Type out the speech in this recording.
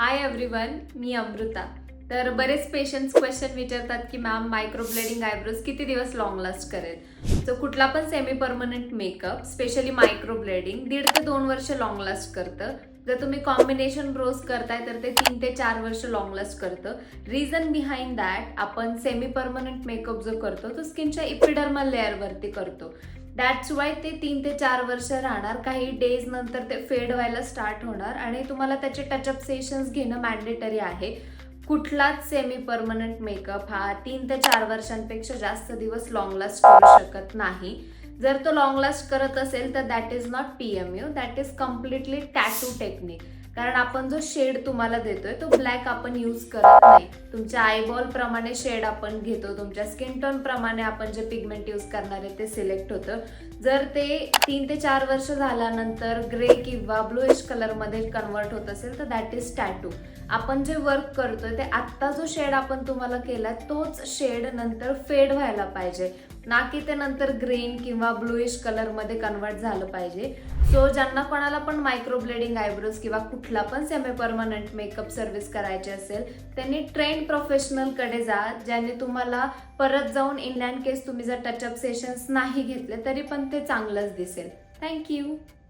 Hi everyone, मी अमृता. तर बरेच patients question विचारतात की मॅम मायक्रोब्लेडिंग आयब्रोज किती दिवस लॉंग लास्ट करेल. तर कुठला पण सेमी परमनंट मेकअप स्पेशली मायक्रोब्लेडिंग 1.5 ते 2 वर्ष लॉंग लास्ट करतं. जर तुम्ही कॉम्बिनेशन ब्रोज करताय तर ते 3 ते 4 वर्ष लॉंग लास्ट करतं. रिझन बिहाइंड दॅट, आपण सेमी परमनंट मेकअप जो करतो तो स्किनच्या इपिडर्मल लेअरवरती करतो. दॅट्स वाय ते 3 ते 4 वर्ष राहणार. काही डेज नंतर ते फेड व्हायला स्टार्ट होणार आणि तुम्हाला त्याचे टचअप सेशन्स घेणं मॅन्डेटरी आहे. कुठलाच सेमी परमनंट मेकअप हा 3 ते 4 वर्षांपेक्षा जास्त दिवस लॉंग लास्ट करू शकत नाही. जर तो लॉंग लास्ट करत असेल तर that is not PMU, that is completely tattoo technique. कारण आपण जो शेड तुम्हाला देतोय तो ब्लॅक आपण यूज करत नाही. तुमच्या आयबॉल प्रमाणे शेड आपण घेतो, तुमच्या स्किन टोन प्रमाणे आपण जे पिगमेंट यूज करणार आहे ते सिलेक्ट होतं. जर ते 3 ते 4 वर्ष झाल्यानंतर ग्रे किंवा ब्लूइश कलरमध्ये कन्वर्ट होत असेल तर दॅट इज टॅटू. आपण जे वर्क करतोय ते आत्ता जो शेड आपण तुम्हाला केला तोच शेड नंतर फेड व्हायला पाहिजे, ना की ते नंतर ग्रीन किंवा ब्लूइश कलरमध्ये कन्वर्ट झालं पाहिजे. सो ज्यांना कोणाला पण मायक्रोब्लेडिंग आयब्रोज किंवा कुठला पण सेमी परमनंट मेकअप सर्व्हिस करायची असेल त्यांनी ट्रेंड प्रोफेशनलकडे जा, ज्याने तुम्हाला परत जाऊन इन अँड केस तुम्ही जर टचअप सेशन्स नाही घेतले तरी पण ते चांगलंच दिसेल. थँक्यू.